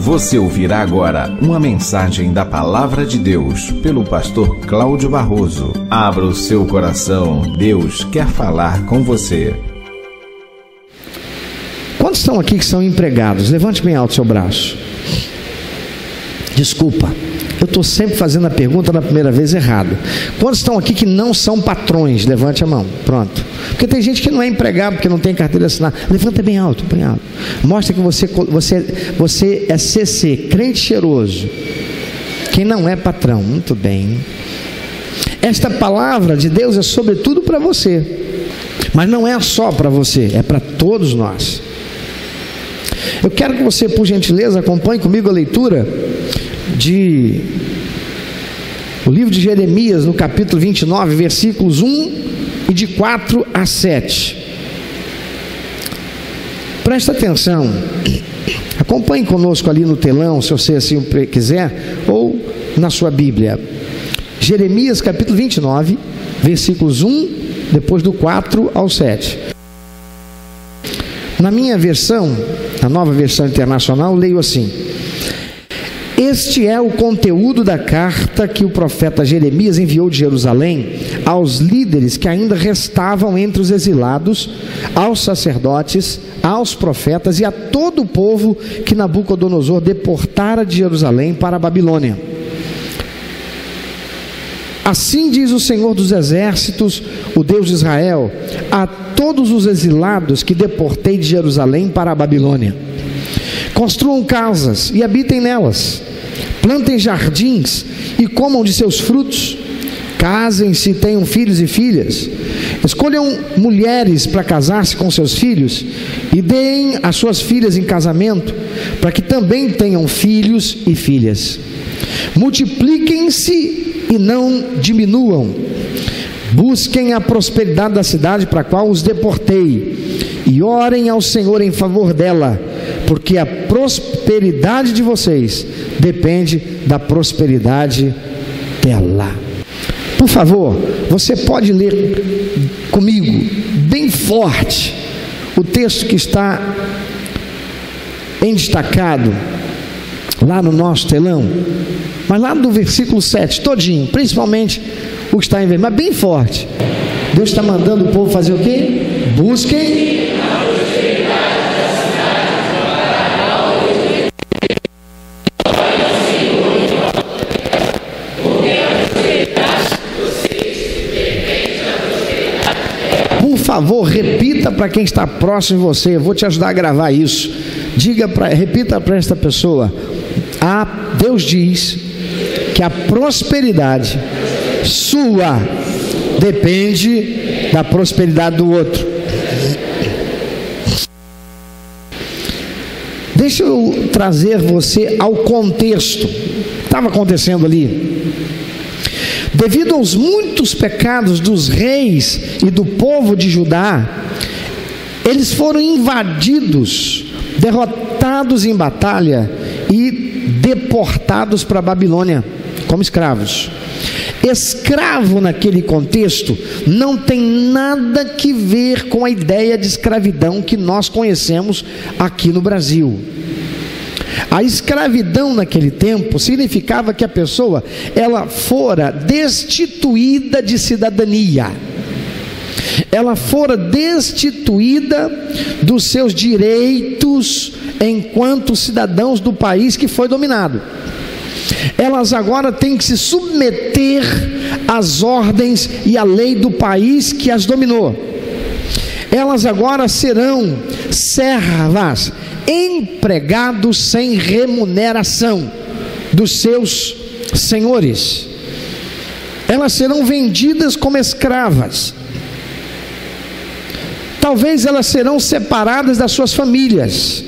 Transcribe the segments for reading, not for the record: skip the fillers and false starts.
Você ouvirá agora uma mensagem da Palavra de Deus pelo pastor Cláudio Barroso. Abra o seu coração, Deus quer falar com você. Quantos estão aqui que são empregados? Levante bem alto o seu braço. Desculpa, eu estou sempre fazendo a pergunta na primeira vez errada. Quantos estão aqui que não são patrões? Levante a mão, pronto. Porque tem gente que não é empregado, porque não tem carteira assinada. Levanta bem alto, bem alto. Mostra que você é CC, crente cheiroso. Quem não é patrão, muito bem. Esta palavra de Deus é sobretudo para você. Mas não é só para você, é para todos nós. Eu quero que você, por gentileza, acompanhe comigo a leitura o livro de Jeremias, no capítulo 29, versículos 1 e de 4 a 7. Presta atenção, acompanhe conosco ali no telão, se você assim quiser, ou na sua Bíblia. Jeremias capítulo 29, versículos 1, depois do 4 ao 7. Na minha versão, a Nova Versão Internacional, leio assim: este é o conteúdo da carta que o profeta Jeremias enviou de Jerusalém aos líderes que ainda restavam entre os exilados, aos sacerdotes, aos profetas e a todo o povo que Nabucodonosor deportara de Jerusalém para a Babilônia. Assim diz o Senhor dos Exércitos, o Deus de Israel, a todos os exilados que deportei de Jerusalém para a Babilônia: construam casas e habitem nelas, plantem jardins e comam de seus frutos, casem-se e tenham filhos e filhas, escolham mulheres para casar-se com seus filhos e deem as suas filhas em casamento, para que também tenham filhos e filhas. Multipliquem-se e não diminuam. Busquem a prosperidade da cidade para a qual os deportei e orem ao Senhor em favor dela, porque a prosperidade de vocês depende da prosperidade dela. Por favor, você pode ler comigo bem forte o texto que está em destacado lá no nosso telão, mas lá do versículo 7 todinho, principalmente o que está em vermelho, mas bem forte. Deus está mandando o povo fazer o quê? Busquem a prosperidade da cidade. Por favor, repita para quem está próximo de você. Eu vou te ajudar a gravar isso. Repita para esta pessoa: Deus diz que a prosperidade sua depende da prosperidade do outro. Deixa eu trazer você ao contexto. Estava acontecendo ali. Devido aos muitos pecados dos reis e do povo de Judá, eles foram invadidos, derrotados em batalha e deportados para a Babilônia como escravos. Escravo naquele contexto não tem nada que ver com a ideia de escravidão que nós conhecemos aqui no Brasil. A escravidão naquele tempo significava que a pessoa ela fora destituída de cidadania. Ela fora destituída dos seus direitos enquanto cidadãos do país que foi dominado. Elas agora têm que se submeter às ordens e à lei do país que as dominou. Elas agora serão servas, empregados sem remuneração dos seus senhores. Elas serão vendidas como escravas. Talvez elas serão separadas das suas famílias.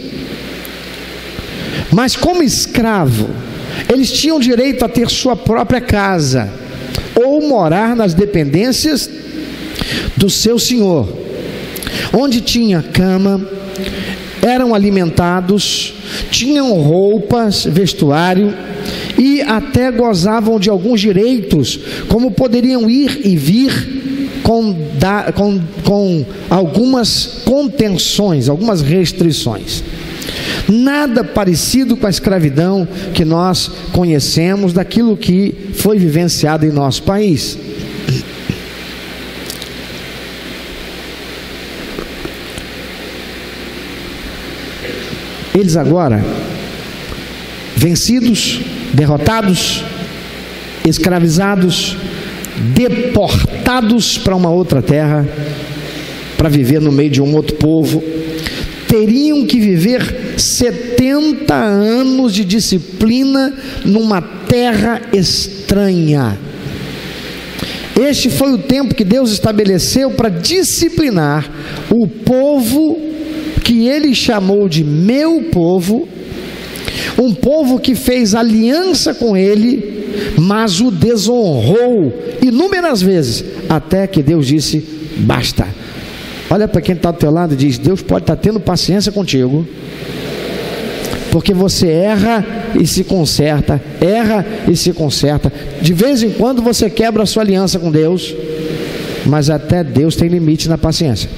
Mas como escravo, eles tinham direito a ter sua própria casa ou morar nas dependências do seu senhor, onde tinha cama, eram alimentados, tinham roupas, vestuário e até gozavam de alguns direitos, como poderiam ir e vir com algumas contenções, algumas restrições. Nada parecido com a escravidão que nós conhecemos, daquilo que foi vivenciado em nosso país. Eles agora, vencidos, derrotados, escravizados, deportados para uma outra terra, para viver no meio de um outro povo, teriam que viver 70 anos de disciplina numa terra estranha. Este foi o tempo que Deus estabeleceu para disciplinar o povo que Ele chamou de meu povo, um povo que fez aliança com Ele, mas o desonrou inúmeras vezes, até que Deus disse: basta. Olha para quem está do teu lado e diz: Deus pode estar tendo paciência contigo, porque você erra e se conserta, erra e se conserta. De vez em quando você quebra a sua aliança com Deus, mas até Deus tem limite na paciência.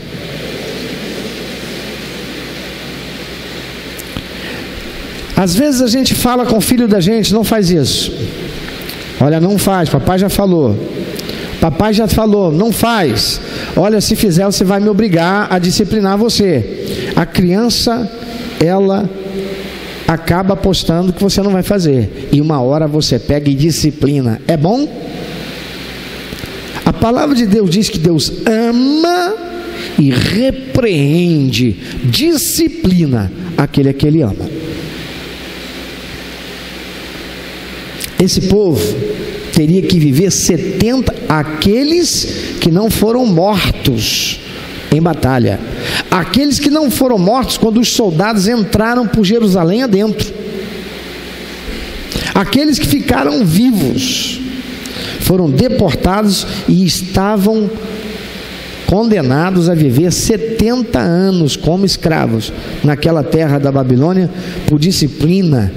Às vezes a gente fala com o filho da gente: não faz isso. Olha, não faz, papai já falou. Papai já falou, não faz. Olha, se fizer você vai me obrigar a disciplinar você. A criança, ela acaba apostando que você não vai fazer, e uma hora você pega e disciplina. É bom? A palavra de Deus diz que Deus ama e repreende, disciplina aquele a que Ele ama. Esse povo teria que viver 70, aqueles que não foram mortos em batalha, aqueles que não foram mortos quando os soldados entraram por Jerusalém adentro, aqueles que ficaram vivos, foram deportados e estavam condenados a viver 70 anos como escravos naquela terra da Babilônia, por disciplina,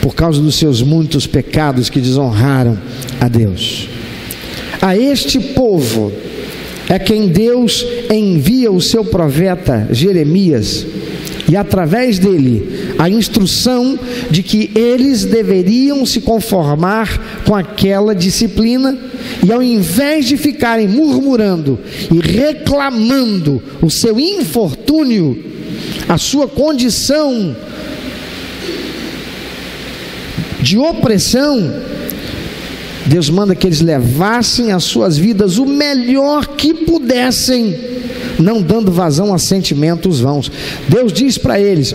por causa dos seus muitos pecados que desonraram a Deus. A este povo é quem Deus envia o seu profeta Jeremias, e através dele a instrução de que eles deveriam se conformar com aquela disciplina, e ao invés de ficarem murmurando e reclamando o seu infortúnio, a sua condição de opressão, Deus manda que eles levassem as suas vidas o melhor que pudessem, não dando vazão a sentimentos vãos. Deus diz para eles: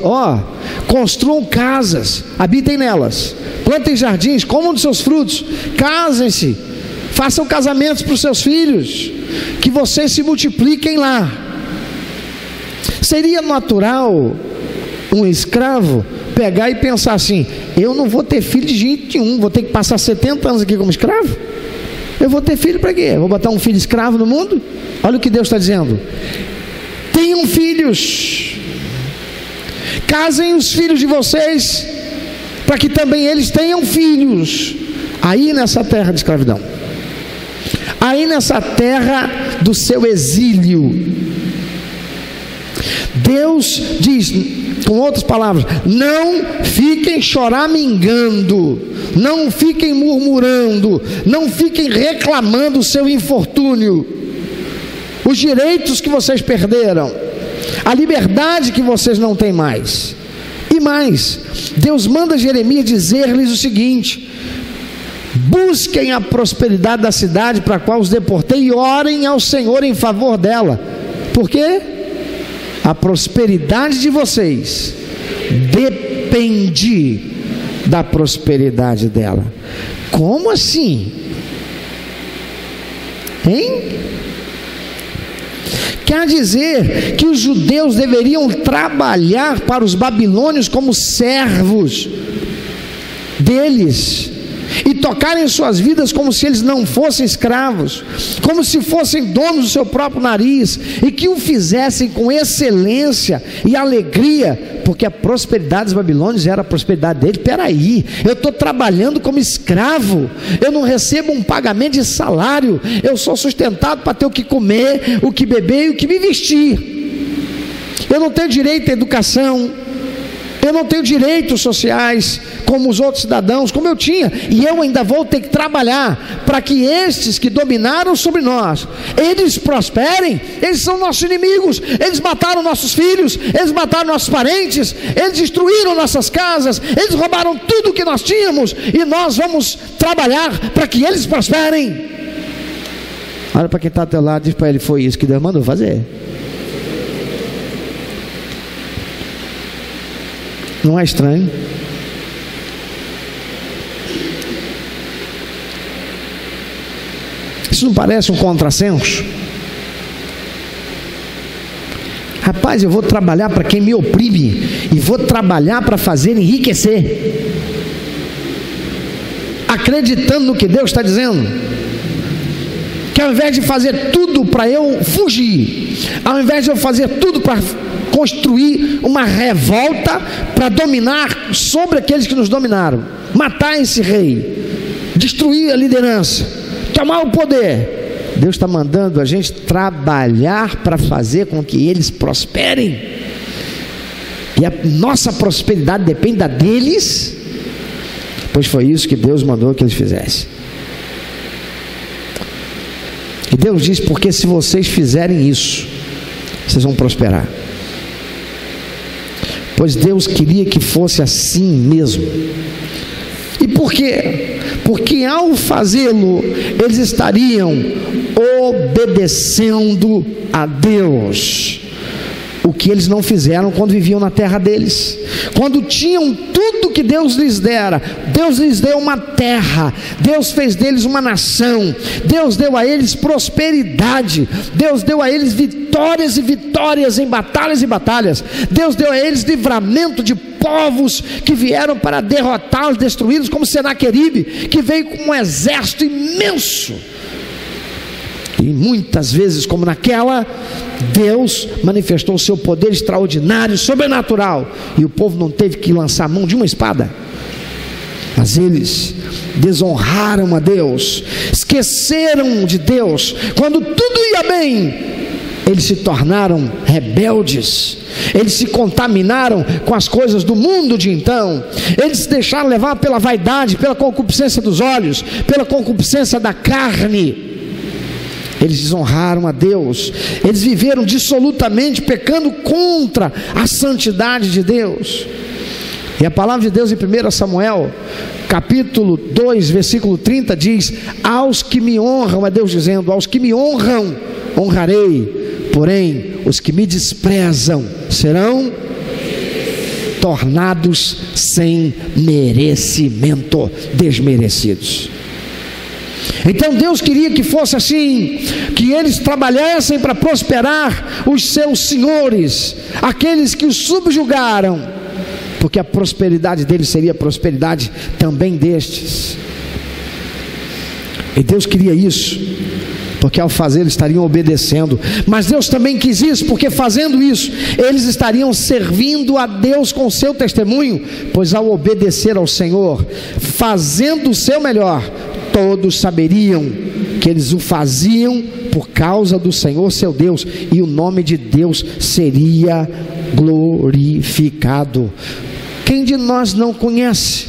construam casas, habitem nelas, plantem jardins, comam dos seus frutos, casem-se, façam casamentos para os seus filhos, que vocês se multipliquem lá. Seria natural um escravo pegar e pensar assim: eu não vou ter filho de jeito nenhum, vou ter que passar 70 anos aqui como escravo? Eu vou ter filho para quê? Vou botar um filho escravo no mundo? Olha o que Deus está dizendo: tenham filhos, casem os filhos de vocês, para que também eles tenham filhos, aí nessa terra de escravidão, aí nessa terra do seu exílio. Deus diz, com outras palavras: não fiquem choramingando, não fiquem murmurando, não fiquem reclamando o seu infortúnio, os direitos que vocês perderam, a liberdade que vocês não têm mais. E mais, Deus manda Jeremias dizer-lhes o seguinte: busquem a prosperidade da cidade para a qual os deportei e orem ao Senhor em favor dela. Por quê? A prosperidade de vocês depende da prosperidade dela. Como assim? Hein? Quer dizer que os judeus deveriam trabalhar para os babilônios como servos deles, e tocarem suas vidas como se eles não fossem escravos, como se fossem donos do seu próprio nariz, e que o fizessem com excelência e alegria, porque a prosperidade dos babilônios era a prosperidade deles. Peraí, eu estou trabalhando como escravo, eu não recebo um pagamento de salário, eu sou sustentado para ter o que comer, o que beber e o que me vestir, eu não tenho direito à educação, Eu não tenho direitos sociais como os outros cidadãos, como eu tinha, e eu ainda vou ter que trabalhar para que estes que dominaram sobre nós, eles prosperem. Eles são nossos inimigos, eles mataram nossos filhos, eles mataram nossos parentes, eles destruíram nossas casas, eles roubaram tudo que nós tínhamos, e nós vamos trabalhar para que eles prosperem. Olha para quem está ao teu lado, diz para ele: foi isso que Deus mandou fazer. Não é estranho? Isso não parece um contrassenso? Rapaz, eu vou trabalhar para quem me oprime, e vou trabalhar para fazer enriquecer, acreditando no que Deus está dizendo, que ao invés de fazer tudo para eu fugir, ao invés de eu fazer tudo para construir uma revolta para dominar sobre aqueles que nos dominaram, matar esse rei, destruir a liderança, tomar o poder, Deus está mandando a gente trabalhar para fazer com que eles prosperem, e a nossa prosperidade depende deles, pois foi isso que Deus mandou que eles fizessem. E Deus diz: porque se vocês fizerem isso, vocês vão prosperar. Pois Deus queria que fosse assim mesmo. E por quê? Porque ao fazê-lo, eles estariam obedecendo a Deus, o que eles não fizeram quando viviam na terra deles. Quando tinham tudo que Deus lhes dera, Deus lhes deu uma terra, Deus fez deles uma nação, Deus deu a eles prosperidade, Deus deu a eles vitórias e vitórias em batalhas e batalhas, Deus deu a eles livramento de povos que vieram para derrotá-los, destruí-los, como Senaqueribe, que veio com um exército imenso. E muitas vezes, como naquela, Deus manifestou o seu poder extraordinário, sobrenatural, e o povo não teve que lançar a mão de uma espada. Mas eles desonraram a Deus, esqueceram de Deus. Quando tudo ia bem, eles se tornaram rebeldes, eles se contaminaram com as coisas do mundo de então, eles se deixaram levar pela vaidade, pela concupiscência dos olhos, pela concupiscência da carne. Eles desonraram a Deus, eles viveram dissolutamente, pecando contra a santidade de Deus. E a palavra de Deus em 1 Samuel, capítulo 2, versículo 30 diz: aos que me honram, é Deus dizendo, aos que me honram, honrarei, porém os que me desprezam serão tornados sem merecimento, desmerecidos. Então Deus queria que fosse assim, que eles trabalhassem para prosperar os seus senhores, aqueles que os subjugaram, porque a prosperidade deles seria a prosperidade também destes. E Deus queria isso, porque ao fazer eles estariam obedecendo. Mas Deus também quis isso, porque fazendo isso eles estariam servindo a Deus com o seu testemunho, pois ao obedecer ao Senhor, fazendo o seu melhor, todos saberiam que eles o faziam por causa do Senhor seu Deus, e o nome de Deus seria glorificado. Quem de nós não conhece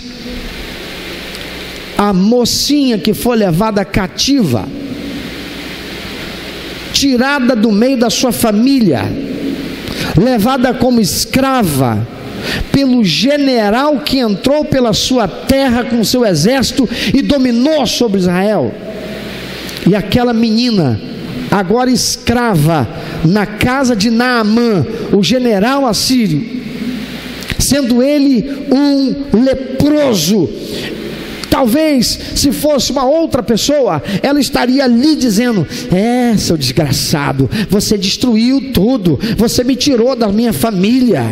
a mocinha que foi levada cativa, tirada do meio da sua família, levada como escrava pelo general que entrou pela sua terra com seu exército e dominou sobre Israel? E aquela menina, agora escrava na casa de Naamã, o general assírio, sendo ele um leproso. Talvez, se fosse uma outra pessoa, ela estaria ali dizendo: seu desgraçado, você destruiu tudo, você me tirou da minha família,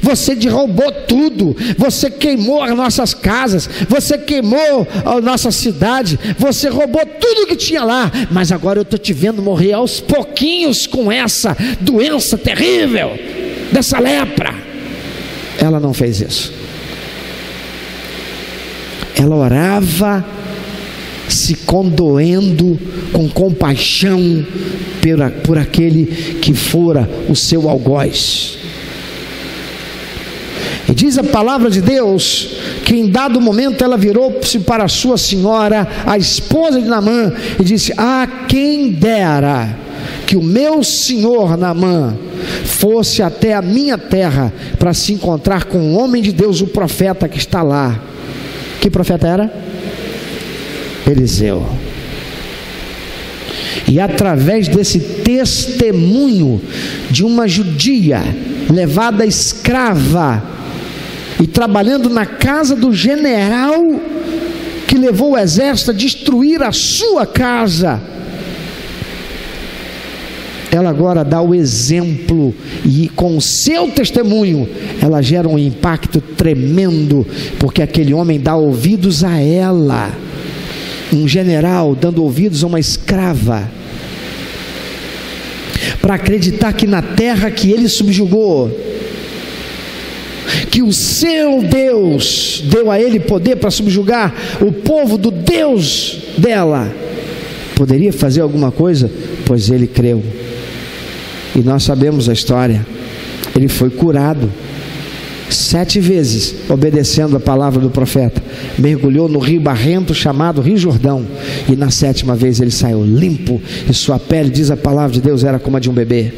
você derrubou tudo, você queimou as nossas casas, você queimou a nossa cidade, você roubou tudo que tinha lá, mas agora eu estou te vendo morrer aos pouquinhos com essa doença terrível, dessa lepra. Ela não fez isso. Ela orava se condoendo com compaixão por aquele que fora o seu algoz. E Diz a palavra de Deus que em dado momento ela virou-se para a sua senhora, a esposa de Naamã, e disse: quem dera que o meu senhor Naamã fosse até a minha terra para se encontrar com o homem de Deus, o profeta que está lá. Que profeta era? Eliseu. E através desse testemunho de uma judia levada escrava e trabalhando na casa do general que levou o exército a destruir a sua casa, ela agora dá o exemplo, e com o seu testemunho ela gera um impacto tremendo, porque aquele homem dá ouvidos a ela. Um general dando ouvidos a uma escrava, para acreditar que na terra que ele subjugou, que o seu Deus deu a ele poder para subjugar o povo do Deus dela, poderia fazer alguma coisa, pois ele creu. E nós sabemos a história. Ele foi curado 7 vezes, obedecendo a palavra do profeta. Mergulhou no rio barrento chamado Rio Jordão, e na 7ª vez ele saiu limpo, e sua pele, diz a palavra de Deus, era como a de um bebê.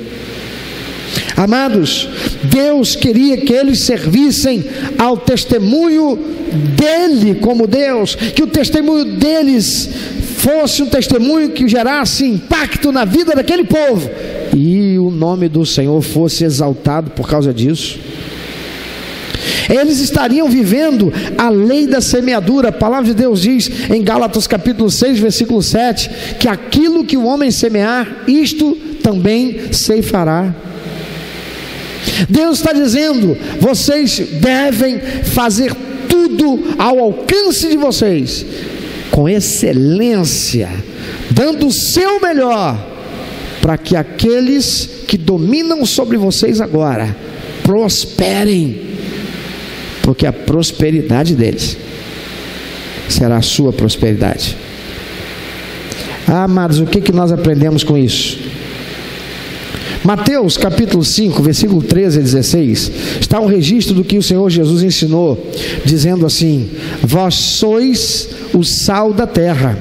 Amados, Deus queria que eles servissem ao testemunho dele como Deus, que o testemunho deles fosse um testemunho que gerasse impacto na vida daquele povo, e o nome do Senhor fosse exaltado por causa disso. Eles estariam vivendo a lei da semeadura. A palavra de Deus diz em Gálatas capítulo 6, versículo 7, que aquilo que o homem semear, isto também ceifará. Deus está dizendo: vocês devem fazer tudo ao alcance de vocês, com excelência, dando o seu melhor, para que aqueles que dominam sobre vocês agora prosperem, porque a prosperidade deles será a sua prosperidade. Amados, o que nós aprendemos com isso? Mateus capítulo 5, versículo 13 a 16, está um registro do que o Senhor Jesus ensinou, dizendo assim: vós sois o sal da terra.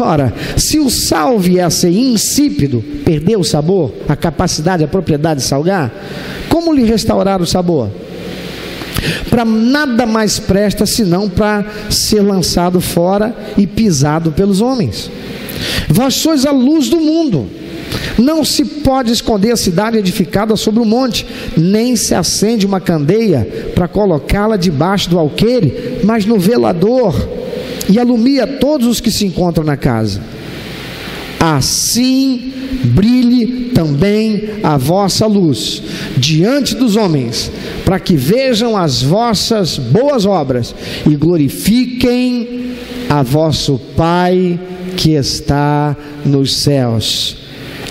Ora, se o sal vier a ser insípido, perder o sabor, a capacidade, a propriedade de salgar, como lhe restaurar o sabor? Para nada mais presta senão para ser lançado fora e pisado pelos homens. Vós sois a luz do mundo. Não se pode esconder a cidade edificada sobre um monte, nem se acende uma candeia para colocá-la debaixo do alqueire, mas no velador, e alumia todos os que se encontram na casa. Assim brilhe também a vossa luz diante dos homens, para que vejam as vossas boas obras e glorifiquem a vosso Pai que está nos céus.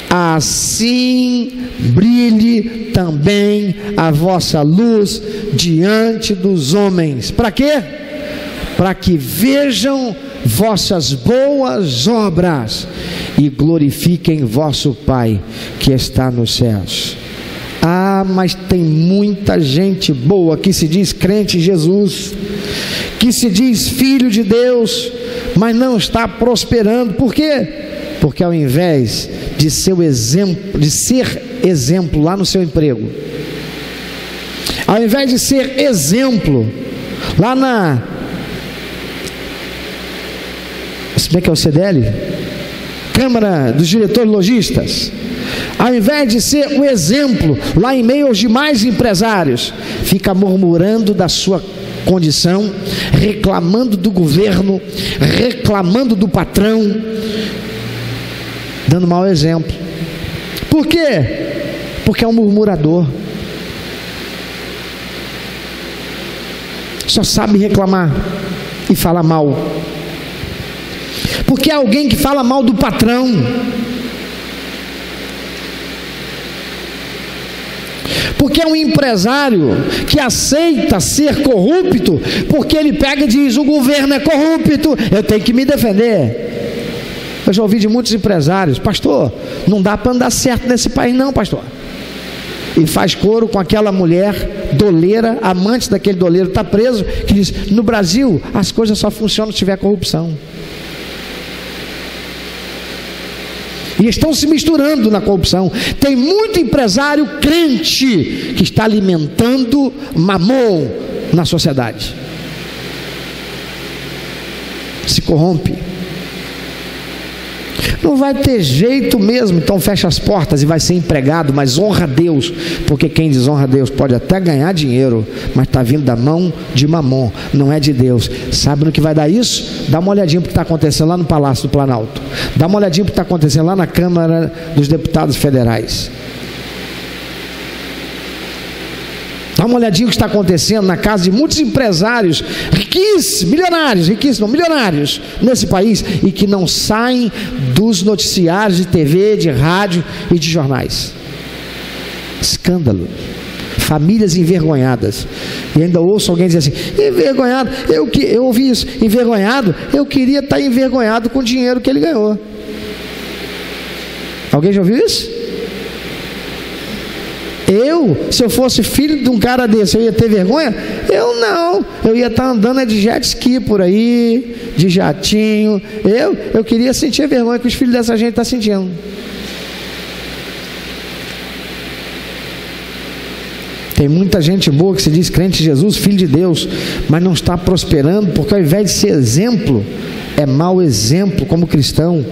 Assim brilhe também a vossa luz diante dos homens. Para quê? Para que vejam vossas boas obras e glorifiquem vosso Pai que está nos céus. Mas tem muita gente boa que se diz crente em Jesus, que se diz filho de Deus, mas não está prosperando. Por quê? Porque ao invés de ser exemplo lá no seu emprego, ao invés de ser exemplo lá na, como é que é o CDL? Câmara dos Diretores Lojistas, ao invés de ser o exemplo lá em meio aos demais empresários, fica murmurando da sua condição, reclamando do governo, reclamando do patrão, dando mau exemplo. Por quê? Porque é um murmurador, só sabe reclamar e falar mal. Porque é alguém que fala mal do patrão. Porque é um empresário que aceita ser corrupto, porque ele pega e diz: o governo é corrupto, eu tenho que me defender. Eu já ouvi de muitos empresários: pastor, não dá para andar certo nesse país não, pastor. e faz coro com aquela mulher doleira, amante daquele doleiro, está preso, que diz: no Brasil as coisas só funcionam se tiver corrupção. E estão se misturando na corrupção. Tem muito empresário crente que está alimentando mamon na sociedade. Se corrompe. Não vai ter jeito mesmo, então fecha as portas e vai ser empregado, mas honra a Deus, porque quem desonra a Deus pode até ganhar dinheiro, mas está vindo da mão de mamon, não é de Deus. Sabe no que vai dar isso? Dá uma olhadinha para o que está acontecendo lá no Palácio do Planalto, dá uma olhadinha para o que está acontecendo lá na Câmara dos Deputados Federais, dá uma olhadinha no que está acontecendo na casa de muitos empresários milionários nesse país, e que não saem dos noticiários de TV, de rádio e de jornais. Escândalo. Famílias envergonhadas. E ainda ouço alguém dizer assim: envergonhado, eu ouvi isso, envergonhado, eu queria estar envergonhado com o dinheiro que ele ganhou. Alguém já ouviu isso? Se eu fosse filho de um cara desse, eu ia ter vergonha? Eu não, eu ia estar andando de jet ski por aí, de jatinho. Eu queria sentir a vergonha que os filhos dessa gente estão sentindo. Tem muita gente boa que se diz crente de Jesus, filho de Deus, mas não está prosperando, porque ao invés de ser exemplo, é mau exemplo como cristão.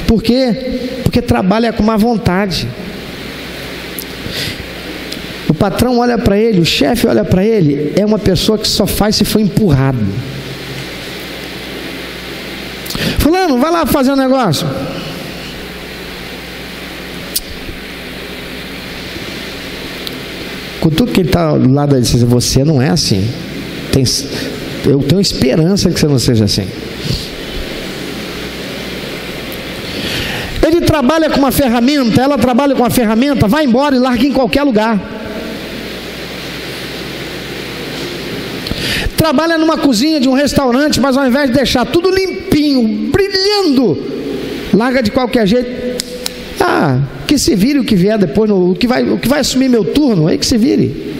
Por quê? Porque trabalha com má vontade. O patrão olha para ele, o chefe olha para ele, é uma pessoa que só faz se for empurrado. Fulano, vai lá fazer um negócio. Com tudo que ele está do lado dele, você não é assim. Eu tenho esperança que você não seja assim. Ele trabalha com uma ferramenta, ela trabalha com uma ferramenta, vai embora e larga em qualquer lugar. Trabalha numa cozinha de um restaurante, mas ao invés de deixar tudo limpinho, brilhando, larga de qualquer jeito. Que se vire o que vier depois, o que vai assumir meu turno, aí que se vire.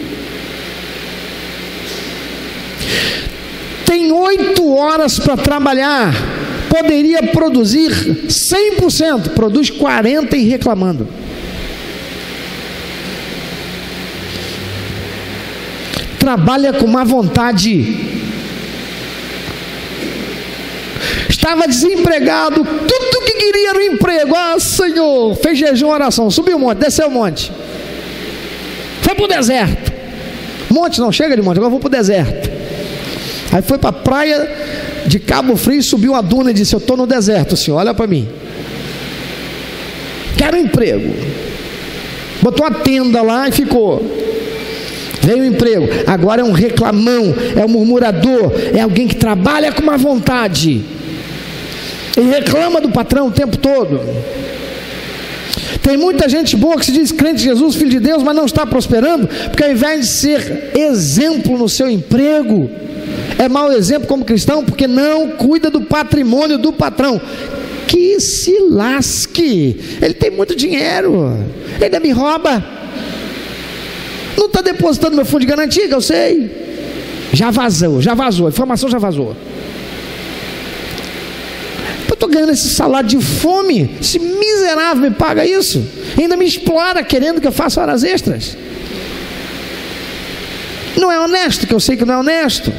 Tem 8 horas para trabalhar, poderia produzir 100%, produz 40% e reclamando. Trabalha com má vontade. Estava desempregado, tudo que queria era um emprego. Senhor, fez jejum, oração, subiu o monte, desceu o monte, foi para o deserto. Monte não, chega de monte, agora vou para o deserto. Aí foi para a praia de Cabo Frio, subiu uma duna e disse: eu estou no deserto, senhor, olha para mim, quero um emprego. Botou a tenda lá e ficou. Veio o emprego, agora é um reclamão, é um murmurador, é alguém que trabalha com má vontade e reclama do patrão o tempo todo. Tem muita gente boa que se diz crente de Jesus, filho de Deus, mas não está prosperando, porque ao invés de ser exemplo no seu emprego, é mau exemplo como cristão, porque não cuida do patrimônio do patrão. Que se lasque, ele tem muito dinheiro, ele ainda me rouba. Não está depositando meu fundo de garantia, que eu sei. Já vazou, a informação já vazou. Eu estou ganhando esse salário de fome, esse miserável me paga isso, ainda me explora querendo que eu faça horas extras. Não é honesto, que eu sei que não é honesto.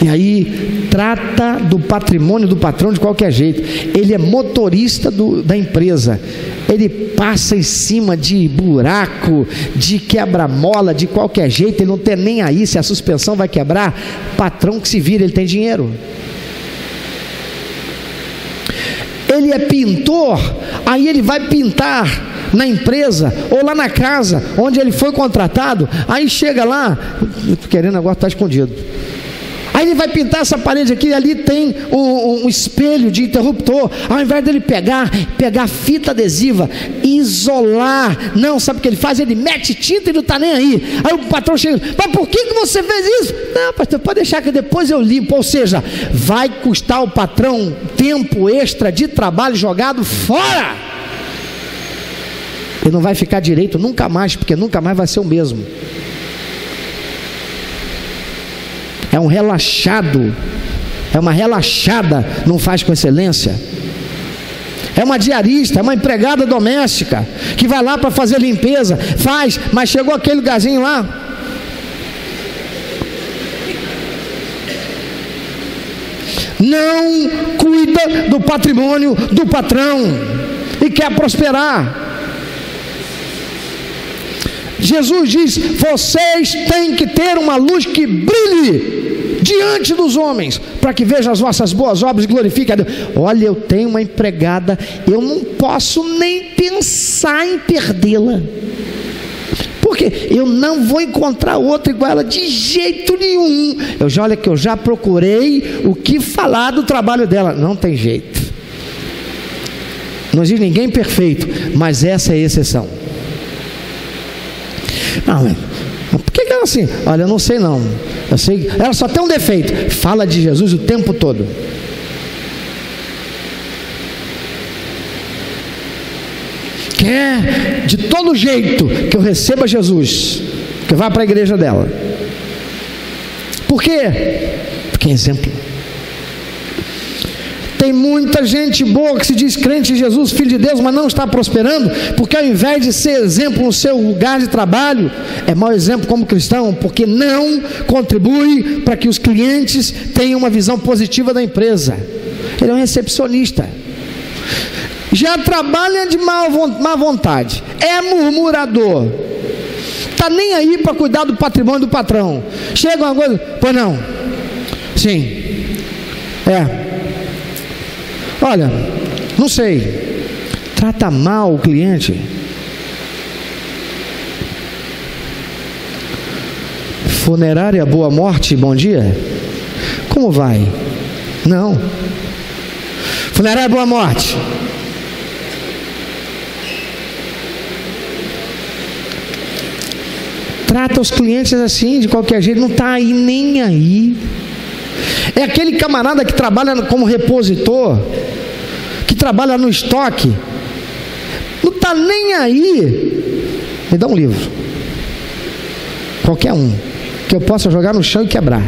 E aí trata do patrimônio do patrão de qualquer jeito. Ele é motorista da empresa, ele passa em cima de buraco, de quebra-mola, de qualquer jeito, ele não tem nem aí se a suspensão vai quebrar. Patrão que se vira, ele tem dinheiro. Ele é pintor, aí ele vai pintar na empresa ou lá na casa onde ele foi contratado. Aí chega lá, querendo agora estar escondido. Aí ele vai pintar essa parede aqui, ali tem um espelho de interruptor. Ao invés dele pegar fita adesiva, isolar, não, sabe o que ele faz? Ele mete tinta e não está nem aí. Aí o patrão chega: mas por que você fez isso? Não, pastor, pode deixar que depois eu limpo. Ou seja, vai custar o patrão tempo extra de trabalho jogado fora. Ele não vai ficar direito nunca mais, porque nunca mais vai ser o mesmo. É um relaxado, é uma relaxada, não faz com excelência. É uma diarista, é uma empregada doméstica, que vai lá para fazer limpeza, faz, mas chegou aquele lugarzinho lá. Não cuida do patrimônio do patrão e quer prosperar. Jesus diz: vocês têm que ter uma luz que brilhe diante dos homens, para que vejam as vossas boas obras e glorifiquem a Deus. Olha, eu tenho uma empregada, eu não posso nem pensar em perdê-la, porque eu não vou encontrar outra igual ela de jeito nenhum. Olha que eu já procurei o que falar do trabalho dela, não tem jeito. Não existe ninguém perfeito, mas essa é a exceção. Não, por que ela assim? Olha, eu não sei não. Eu sei, ela só tem um defeito: fala de Jesus o tempo todo. Quer de todo jeito que eu receba Jesus, que eu vá para a igreja dela. Por quê? Porque é exemplo. Tem muita gente boa que se diz crente em Jesus, filho de Deus, mas não está prosperando, porque ao invés de ser exemplo no seu lugar de trabalho, é mau exemplo como cristão, porque não contribui para que os clientes tenham uma visão positiva da empresa. Ele é um recepcionista, já trabalha de má vontade, é murmurador, está nem aí para cuidar do patrimônio do patrão. Chega uma coisa, pois não, sim, olha, não sei, trata mal o cliente. Funerária Boa Morte, bom dia. Como vai? Não. Funerária Boa Morte. Trata os clientes assim, de qualquer jeito, não está aí nem aí. É aquele camarada que trabalha como repositor, que trabalha no estoque, não está nem aí. Me dá um livro, qualquer um, que eu possa jogar no chão e quebrar.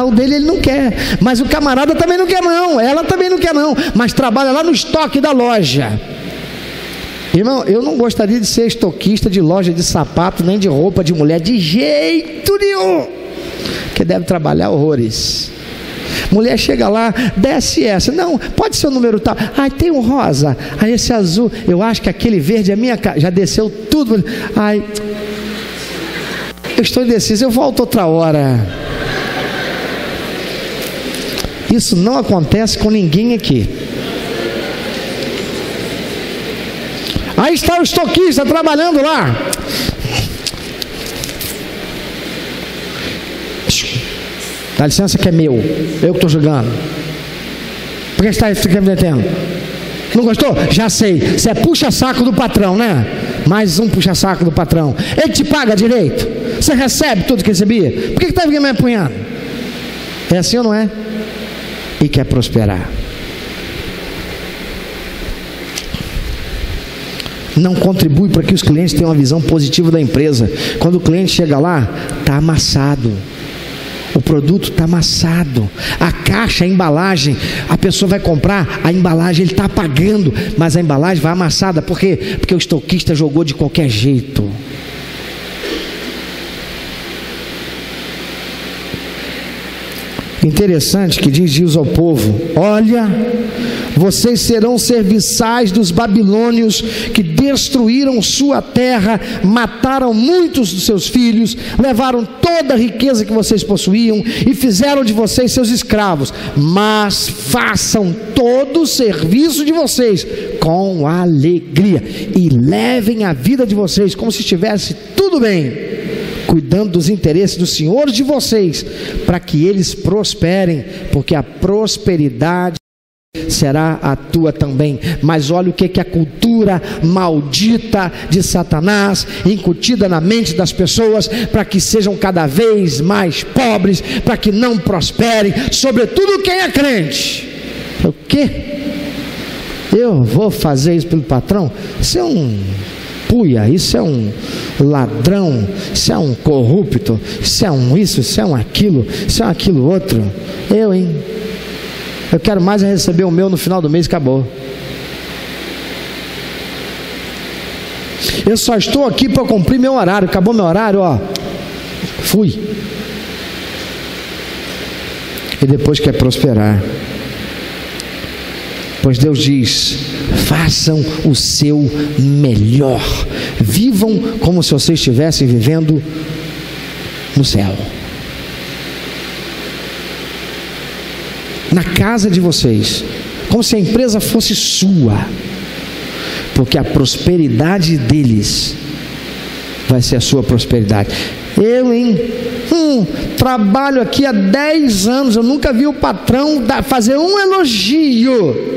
O dele ele não quer, mas o camarada também não quer não, ela também não quer não, mas trabalha lá no estoque da loja. Irmão, eu não gostaria de ser estoquista de loja de sapato, nem de roupa de mulher, de jeito nenhum, que deve trabalhar horrores. Mulher chega lá, desce essa, não, pode ser o número tal, tem um rosa, esse azul, eu acho que aquele verde é minha cara, já desceu tudo, eu estou indeciso, eu volto outra hora. Isso não acontece com ninguém aqui. Aí está o estoquista trabalhando lá. Dá licença que é meu, eu que estou jogando. Por que você está me detendo? Não gostou? Já sei, você é puxa-saco do patrão, né? Mais um puxa-saco do patrão. Ele te paga direito? Você recebe tudo que recebia? Por que está me apunhando? É assim ou não é? E quer prosperar. Não contribui para que os clientes tenham uma visão positiva da empresa. Quando o cliente chega lá, está amassado, o produto está amassado, a caixa, a embalagem, a pessoa vai comprar, a embalagem ele está pagando, mas a embalagem vai amassada. Por quê? Porque o estoquista jogou de qualquer jeito. Interessante que diz ao povo: olha, vocês serão serviçais dos babilônios que destruíram sua terra, mataram muitos dos seus filhos, levaram toda a riqueza que vocês possuíam e fizeram de vocês seus escravos, mas façam todo o serviço de vocês com alegria e levem a vida de vocês como se estivesse tudo bem, cuidando dos interesses dos senhores de vocês, para que eles prosperem, porque a prosperidade será a tua também. Mas olha o que a cultura maldita de Satanás incutida na mente das pessoas, para que sejam cada vez mais pobres, para que não prosperem, sobretudo quem é crente. O quê? Eu vou fazer isso pelo patrão? Isso é um puia, isso é um ladrão, isso é um corrupto, isso é um isso, isso é um aquilo, isso é um aquilo outro. Eu quero mais é receber o meu no final do mês, acabou. Eu só estou aqui para cumprir meu horário. Acabou meu horário, ó, fui. E depois quer prosperar. Pois Deus diz: façam o seu melhor, vivam como se vocês estivessem vivendo no céu, na casa de vocês, como se a empresa fosse sua, porque a prosperidade deles vai ser a sua prosperidade. Trabalho aqui há 10 anos, eu nunca vi o patrão fazer um elogio,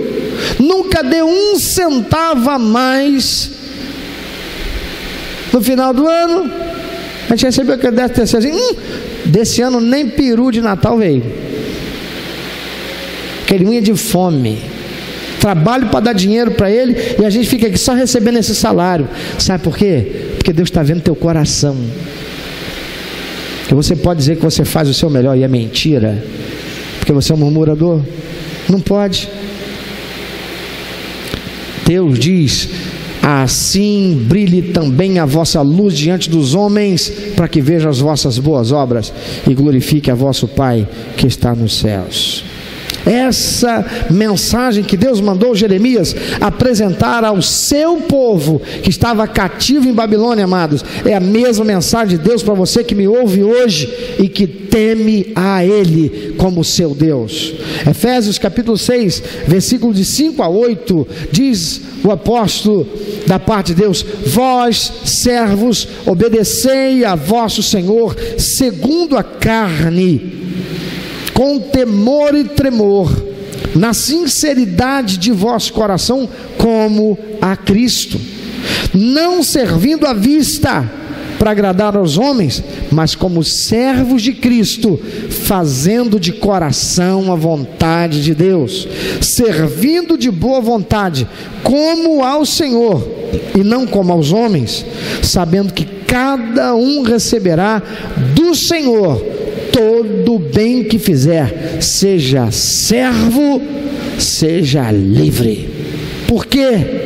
nunca deu 1 centavo a mais. No final do ano, a gente recebeu aquele 13º assim, desse ano nem peru de Natal veio, aquele unha de fome. Trabalho para dar dinheiro para ele, e a gente fica aqui só recebendo esse salário. Sabe por quê? Porque Deus está vendo teu coração. Que você pode dizer que você faz o seu melhor e é mentira, porque você é um murmurador. Não pode. Deus diz: assim brilhe também a vossa luz diante dos homens, para que vejam as vossas boas obras e glorifique a vosso Pai que está nos céus. Essa mensagem que Deus mandou Jeremias apresentar ao seu povo que estava cativo em Babilônia, amados, é a mesma mensagem de Deus para você que me ouve hoje e que teme a Ele como seu Deus. Efésios capítulo 6, versículo de 5 a 8, diz o apóstolo da parte de Deus: vós, servos, obedecei a vosso Senhor segundo a carne, com temor e tremor, na sinceridade de vosso coração, como a Cristo, não servindo à vista para agradar aos homens, mas como servos de Cristo, fazendo de coração a vontade de Deus, servindo de boa vontade, como ao Senhor, e não como aos homens, sabendo que cada um receberá do Senhor todo o bem que fizer, seja servo, seja livre. Por quê?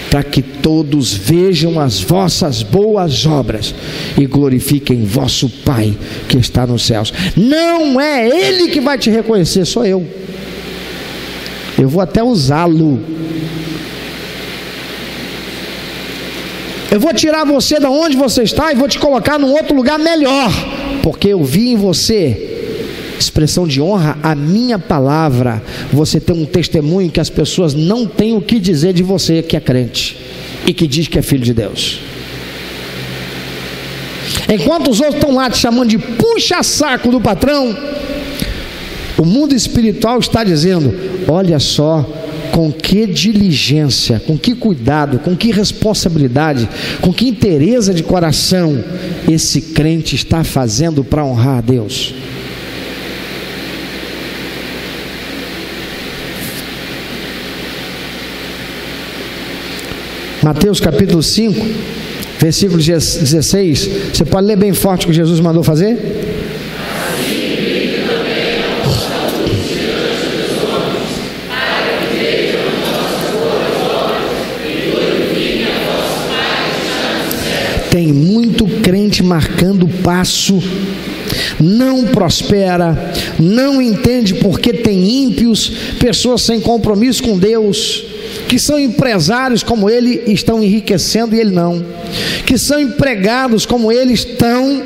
Para que todos vejam as vossas boas obras e glorifiquem vosso Pai que está nos céus. Não é Ele que vai te reconhecer, sou eu. Eu vou até usá-lo. Eu vou tirar você de onde você está e vou te colocar num outro lugar melhor, porque eu vi em você expressão de honra à minha palavra. Você tem um testemunho que as pessoas não têm o que dizer de você que é crente e que diz que é filho de Deus. Enquanto os outros estão lá te chamando de puxa-saco do patrão, o mundo espiritual está dizendo: olha só com que diligência, com que cuidado, com que responsabilidade, com que inteireza de coração esse crente está fazendo para honrar a Deus. Mateus capítulo 5, versículo 16, você pode ler bem forte o que Jesus mandou fazer? Tem muito crente marcando passo, não prospera, não entende porque tem ímpios, pessoas sem compromisso com Deus, que são empresários como ele, estão enriquecendo e ele não, que são empregados como ele, estão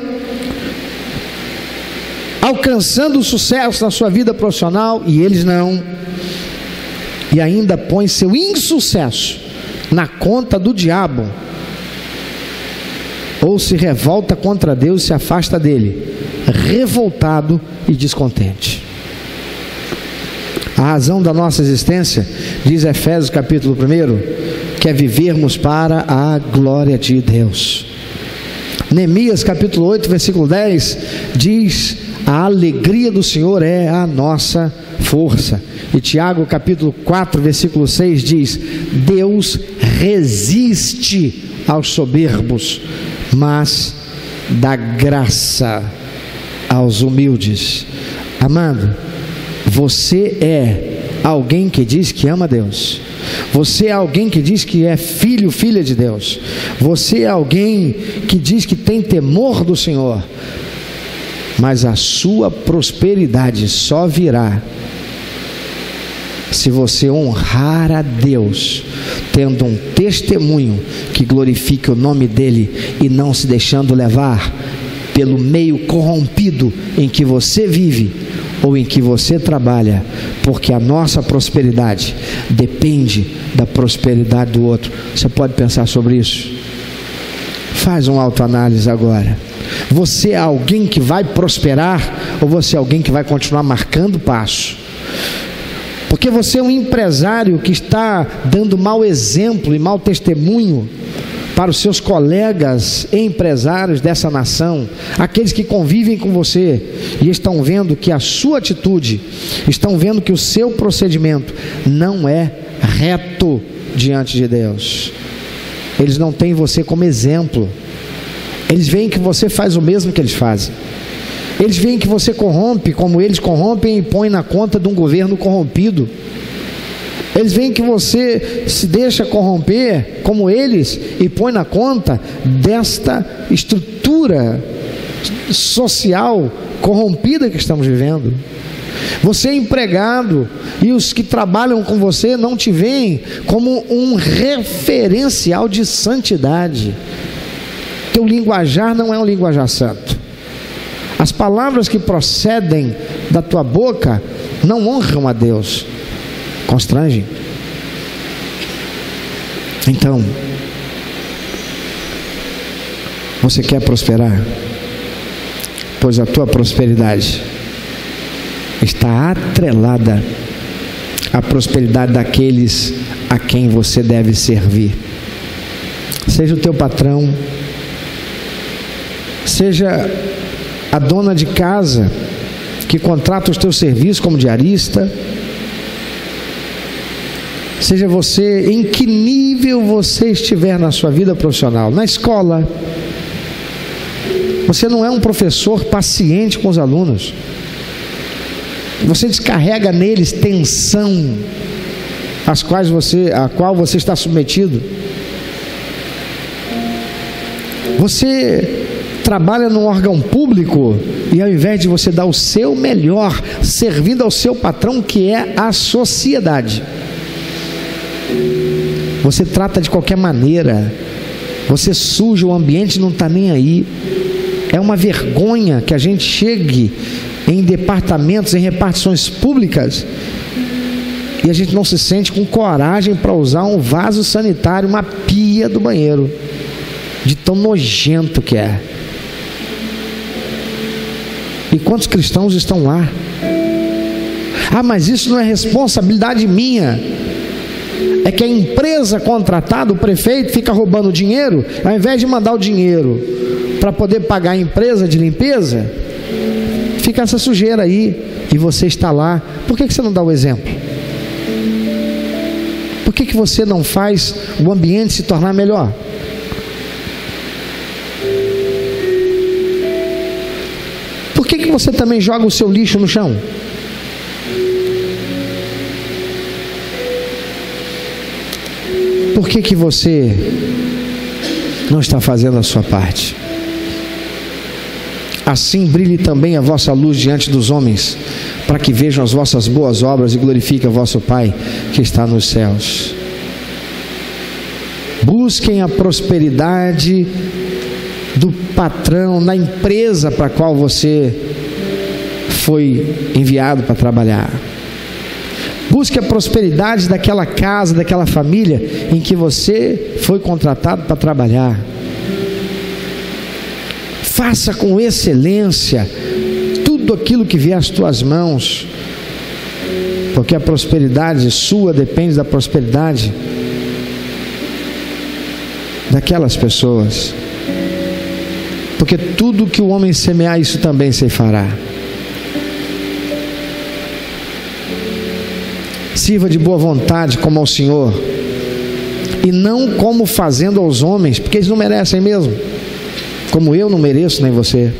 alcançando sucesso na sua vida profissional e eles não, e ainda põe seu insucesso na conta do diabo, ou se revolta contra Deus e se afasta dele, revoltado e descontente. A razão da nossa existência, diz Efésios capítulo 1, que é vivermos para a glória de Deus. Neemias capítulo 8, versículo 10, diz A alegria do Senhor é a nossa força. E Tiago capítulo 4 versículo 6 diz: Deus resiste aos soberbos, mas dá graça aos humildes. Amado, você é alguém que diz que ama Deus. Você é alguém que diz que é filho, filha de Deus. Você é alguém que diz que tem temor do Senhor. Mas a sua prosperidade só virá se você honrar a Deus, tendo um testemunho que glorifique o nome dEle e não se deixando levar pelo meio corrompido em que você vive ou em que você trabalha, porque a nossa prosperidade depende da prosperidade do outro. Você pode pensar sobre isso? Faz uma autoanálise agora. Você é alguém que vai prosperar ou você é alguém que vai continuar marcando passo? Porque você é um empresário que está dando mau exemplo e mau testemunho para os seus colegas empresários dessa nação, aqueles que convivem com você e estão vendo que a sua atitude, estão vendo que o seu procedimento não é reto diante de Deus. Eles não têm você como exemplo. Eles veem que você faz o mesmo que eles fazem. Eles veem que você corrompe como eles corrompem e põe na conta de um governo corrompido. Eles veem que você se deixa corromper como eles e põe na conta desta estrutura social corrompida que estamos vivendo. Você é empregado e os que trabalham com você não te veem como um referencial de santidade. Teu linguajar não é um linguajar santo. As palavras que procedem da tua boca não honram a Deus, constrangem. Então, você quer prosperar? Pois a tua prosperidade está atrelada à prosperidade daqueles a quem você deve servir. Seja o teu patrão, seja a dona de casa que contrata os teus serviços como diarista, seja você, em que nível você estiver na sua vida profissional, na escola, você não é um professor paciente com os alunos, você descarrega neles tensão a qual você está submetido. Você trabalha num órgão público e ao invés de você dar o seu melhor servindo ao seu patrão, que é a sociedade, você trata de qualquer maneira, você suja o ambiente e não está nem aí. É uma vergonha que a gente chegue em departamentos, em repartições públicas e a gente não se sente com coragem para usar um vaso sanitário, uma pia do banheiro, de tão nojento que é. E quantos cristãos estão lá? Ah, mas isso não é responsabilidade minha. É que a empresa contratada, o prefeito, fica roubando dinheiro, ao invés de mandar o dinheiro para poder pagar a empresa de limpeza, fica essa sujeira aí, e você está lá. Por que você não dá o exemplo? Por que você não faz o ambiente se tornar melhor? Por que você também joga o seu lixo no chão? Por que você não está fazendo a sua parte? Assim brilhe também a vossa luz diante dos homens, para que vejam as vossas boas obras e glorifiquem o vosso Pai que está nos céus. Busquem a prosperidade do patrão na empresa para a qual você foi enviado para trabalhar. Busque a prosperidade daquela casa, daquela família em que você foi contratado para trabalhar. Faça com excelência tudo aquilo que vier às tuas mãos, porque a prosperidade sua depende da prosperidade daquelas pessoas. Porque tudo que o homem semear, isso também se fará. Sirva de boa vontade como ao Senhor, e não como fazendo aos homens, porque eles não merecem mesmo, como eu não mereço nem você,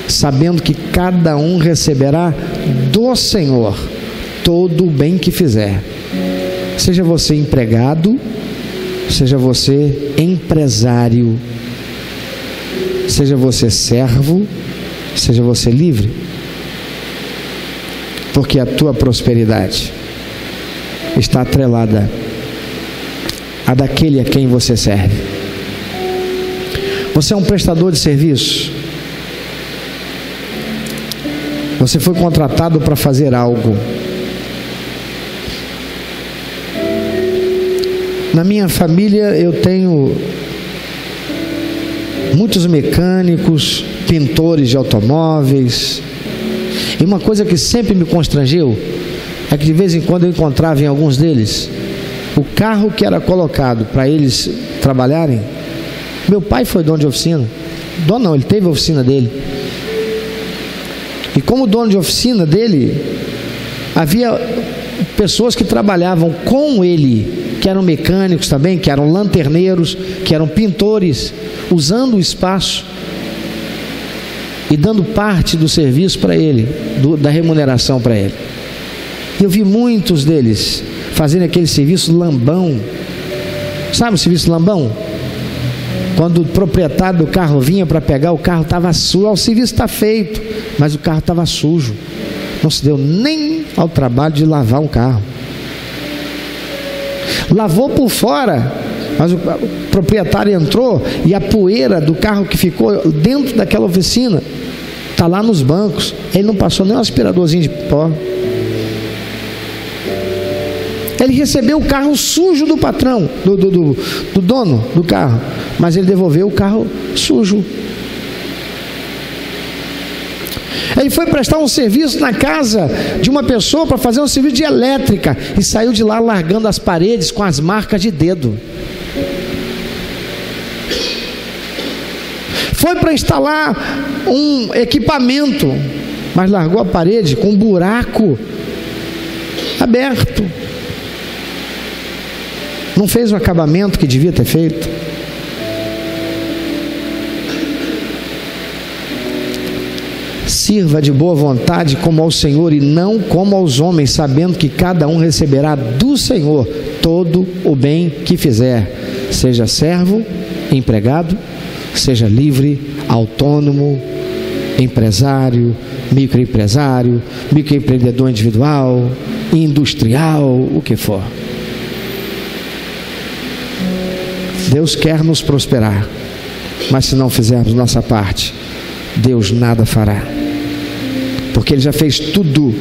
sabendo que cada um receberá do Senhor todo o bem que fizer. Seja você empregado, seja você empresário, seja você servo, seja você livre, porque a tua prosperidade está atrelada a daquele a quem você serve. Você é um prestador de serviço. Você foi contratado para fazer algo. Na minha família eu tenho muitos mecânicos, pintores de automóveis, e uma coisa que sempre me constrangeu é que de vez em quando eu encontrava em alguns deles o carro que era colocado para eles trabalharem. Meu pai foi dono de oficina. Dono não, ele teve a oficina dele. E como dono de oficina dele, havia pessoas que trabalhavam com ele, que eram mecânicos também, que eram lanterneiros, que eram pintores, usando o espaço e dando parte do serviço para ele, da remuneração para ele. Eu vi muitos deles fazendo aquele serviço lambão. Sabe o serviço lambão? Quando o proprietário do carro vinha para pegar, o carro estava sujo. O serviço está feito, mas o carro estava sujo. Não se deu nem ao trabalho de lavar um carro. Lavou por fora, mas o proprietário entrou e a poeira do carro que ficou dentro daquela oficina está lá nos bancos. Ele não passou nem um aspiradorzinho de pó. Ele recebeu o carro sujo do patrão, do dono do carro, mas ele devolveu o carro sujo. Ele foi prestar um serviço na casa de uma pessoa para fazer um serviço de elétrica e saiu de lá largando as paredes com as marcas de dedo. Foi para instalar um equipamento, mas largou a parede com um buraco aberto. Não fez o acabamento que devia ter feito. Sirva de boa vontade como ao Senhor e não como aos homens, sabendo que cada um receberá do Senhor todo o bem que fizer, seja servo, empregado, seja livre, autônomo, empresário, microempresário, microempreendedor individual, industrial, o que for. Deus quer nos prosperar, mas se não fizermos nossa parte, Deus nada fará, porque Ele já fez tudo.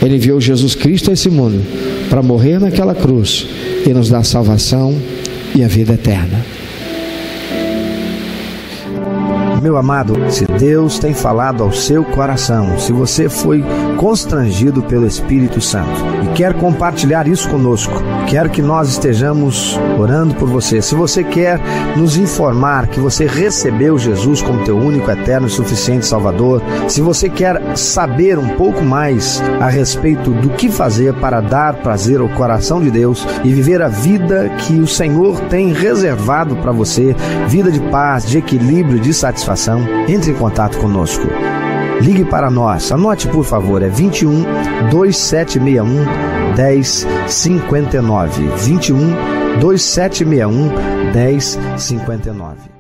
Ele enviou Jesus Cristo a esse mundo para morrer naquela cruz e nos dar salvação e a vida eterna. Meu amado, se Deus tem falado ao seu coração, se você foi constrangido pelo Espírito Santo e quer compartilhar isso conosco, quero que nós estejamos orando por você. Se você quer nos informar que você recebeu Jesus como teu único, eterno e suficiente Salvador, se você quer saber um pouco mais a respeito do que fazer para dar prazer ao coração de Deus e viver a vida que o Senhor tem reservado para você, vida de paz, de equilíbrio, de satisfação, entre em contato conosco. Ligue para nós, anote por favor, é 21 2761 1059, 21 2761 1059.